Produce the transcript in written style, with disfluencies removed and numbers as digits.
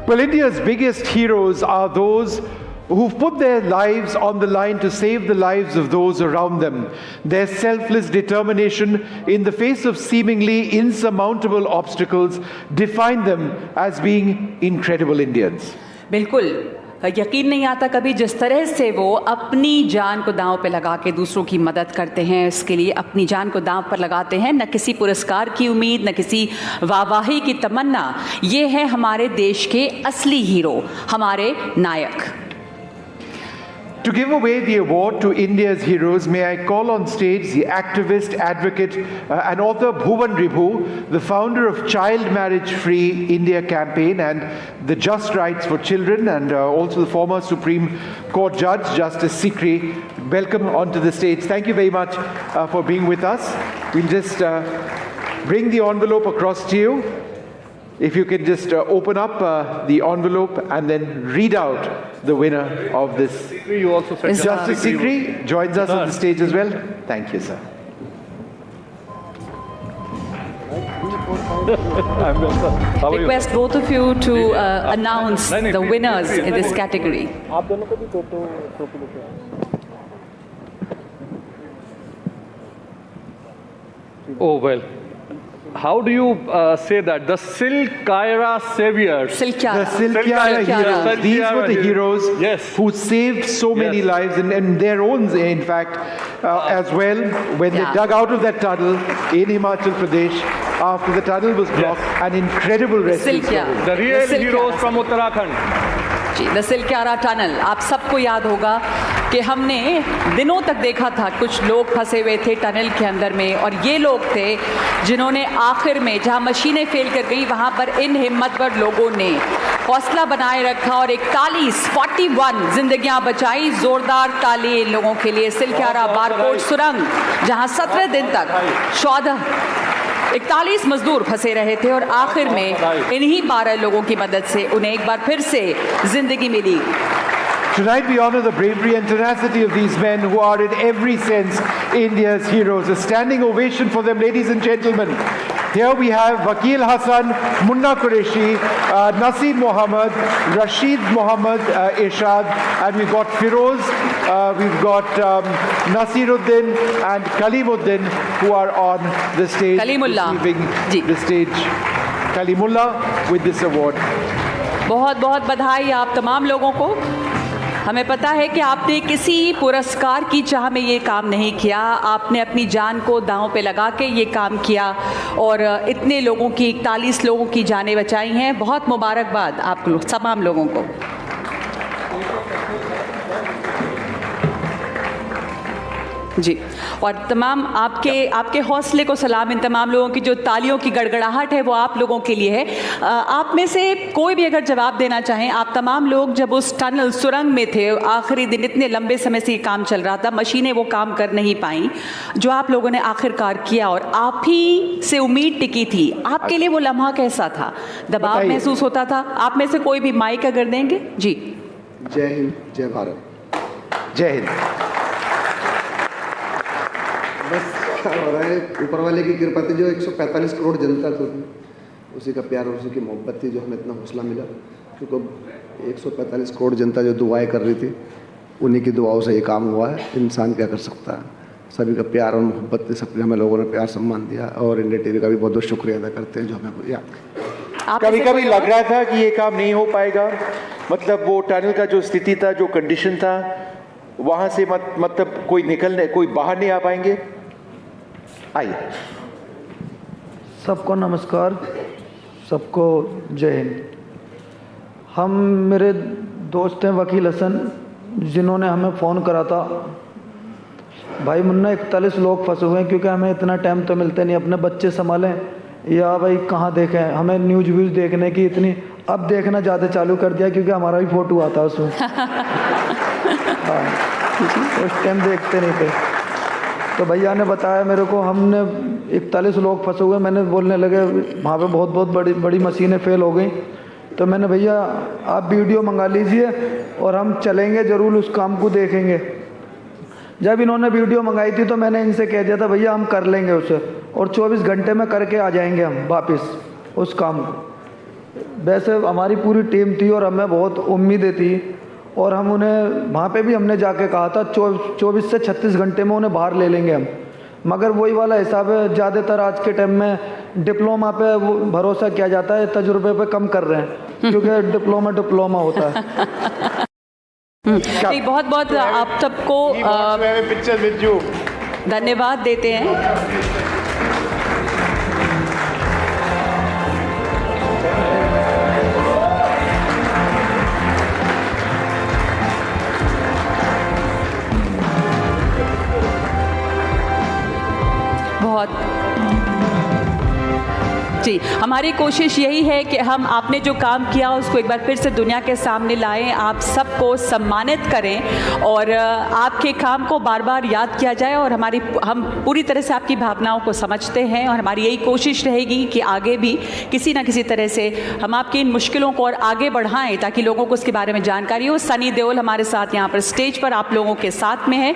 Well, India's biggest heroes are those who've put their lives on the line to save the lives of those around them. Their selfless determination in the face of seemingly insurmountable obstacles define them as being incredible Indians. बिल्कुल यकीन नहीं आता कभी जिस तरह से वो अपनी जान को दांव पे लगा के दूसरों की मदद करते हैं, इसके लिए अपनी जान को दांव पर लगाते हैं। न किसी पुरस्कार की उम्मीद, न किसी वाहवाही की तमन्ना। ये है हमारे देश के असली हीरो, हमारे नायक। To give away the award to India's heroes, may I call on stage the activist, advocate and author Bhuvan Ribhu, the founder of Child Marriage Free India campaign and the Just Rights for Children, and also the former Supreme Court Judge, Justice Sikri. Welcome onto the stage. Thank you very much for being with us. We'll just bring the envelope across to you. If you can just open up the envelope and then read out the winner of this. You also said Justice Sikri joins us on the stage as well. Thank you, sir. Request both of you to announce the winners in this category. Oh well. How do you say that? The Silkyara Saviors. The Silkyara heroes. These were the heroes who saved so many lives, and their own, in fact, as well, when they dug out of that tunnel in Himachal Pradesh after the tunnel was blocked. An incredible rescue story. The real heroes from Uttarakhand. The Silkyara tunnel, आप सबको याद होगा कि हमने दिनों तक देखा था कुछ लोग फंसे हुए थे टनल के अंदर में, और ये लोग थे जिन्होंने आखिर में जहां मशीनें फेल कर गई वहां पर इन हिम्मतवर लोगों ने हौसला बनाए रखा और 41 जिंदगियां बचाई। जोरदार ताली इन लोगों के लिए। सिल्क्यारा बारकोट सुरंग, जहां 17 दिन तक 41 मजदूर फंसे रहे थे और आखिर में इन्हीं 12 लोगों की मदद से उन्हें एक बार फिर से जिंदगी मिली। Tonight we honor the bravery and tenacity of these men who are in every sense India's heroes. A standing ovation for them, ladies and gentlemen. Here we have Vakil Hassan, Munna Qureshi, Naseem Mohammed, Rashid Mohammed Irshad, and we've got Firoz, we've got Nasiruddin and Kalimuddin, who are on the stage receiving the stage. Kalimullah with this award. बहुत बहुत बधाई आप तमाम लोगों को। हमें पता है कि आपने किसी पुरस्कार की चाह में ये काम नहीं किया, आपने अपनी जान को दांव पे लगा के ये काम किया और इतने लोगों की 41 लोगों की जानें बचाई हैं। बहुत मुबारकबाद आप तमाम लोगों को। जी, और तमाम आपके हौसले को सलाम। इन तमाम लोगों की जो तालियों की गड़गड़ाहट है वो आप लोगों के लिए है। आप में से कोई भी अगर जवाब देना चाहें, आप तमाम लोग जब उस टनल सुरंग में थे, आखिरी दिन इतने लंबे समय से ये काम चल रहा था, मशीनें वो काम कर नहीं पाई, जो आप लोगों ने आखिरकार किया और आप ही से उम्मीद टिकी थी, आपके लिए वो लम्हा कैसा था? दबाव महसूस होता था? आप में से कोई भी माइक अगर देंगे। जी, जय हिंद, जय भारत। जय हिंद। बस क्या हो रहा है, ऊपर वाले की कृपा थी, जो 145 करोड़ जनता थी, उसी का प्यार और उसी की मोहब्बत थी, जो हमें इतना हौसला मिला। क्योंकि 145 करोड़ जनता जो दुआएं कर रही थी, उन्हीं की दुआओं से ये काम हुआ है। इंसान क्या कर सकता है? सभी का प्यार और मोहब्बत थी, सबने हमें लोगों ने प्यार सम्मान दिया, और इंडिया टीवी का भी बहुत बहुत शुक्रिया अदा करते हैं जो हमें याद। कभी कभी लग रहा था कि ये काम नहीं हो पाएगा, मतलब वो टनल का जो स्थिति था, जो कंडीशन था, वहाँ से मतलब कोई बाहर नहीं आ पाएंगे। आइए। सबको नमस्कार, सबको जय हिंद। हम मेरे दोस्त हैं वकील हसन, जिन्होंने हमें फ़ोन करा था, भाई मुन्ना 41 लोग फंसे हुए हैं, क्योंकि हमें इतना टाइम तो मिलता नहीं, अपने बच्चे संभालें या भाई कहाँ देखें, हमें न्यूज़ व्यूज़ देखने की इतनी, अब देखना ज़्यादा चालू कर दिया क्योंकि हमारा भी फ़ोटो आता है उसमें। हाँ, उस टाइम देखते नहीं थे। तो भैया ने बताया मेरे को, हमने 41 लोग फंसे हुए, मैंने बोलने लगे वहाँ पे बहुत बड़ी मशीनें फेल हो गई। तो मैंने, भैया आप वीडियो मंगा लीजिए और हम चलेंगे ज़रूर, उस काम को देखेंगे। जब इन्होंने वीडियो मंगाई थी तो मैंने इनसे कह दिया था भैया हम कर लेंगे उसे, और 24 घंटे में करके आ जाएंगे हम वापस उस काम को। वैसे हमारी पूरी टीम थी और हमें बहुत उम्मीदें थी और हम उन्हें वहाँ पे भी हमने जाके कहा था 24 से 36 घंटे में उन्हें बाहर ले लेंगे हम, मगर वही वाला हिसाब है। ज़्यादातर आज के टाइम में डिप्लोमा पे वो भरोसा किया जाता है, तजुर्बे पे कम कर रहे हैं क्योंकि डिप्लोमा होता है। नहीं, बहुत बहुत आप सबको धन्यवाद देते हैं। जी, हमारी कोशिश यही है कि हम आपने जो काम किया उसको एक बार फिर से दुनिया के सामने लाएं, आप सबको सम्मानित करें और आपके काम को बार बार याद किया जाए। और हम पूरी तरह से आपकी भावनाओं को समझते हैं और हमारी यही कोशिश रहेगी कि आगे भी किसी ना किसी तरह से हम आपकी इन मुश्किलों को और आगे बढ़ाएं ताकि लोगों को उसके बारे में जानकारी हो। सनी देओल हमारे साथ यहाँ पर स्टेज पर आप लोगों के साथ में है।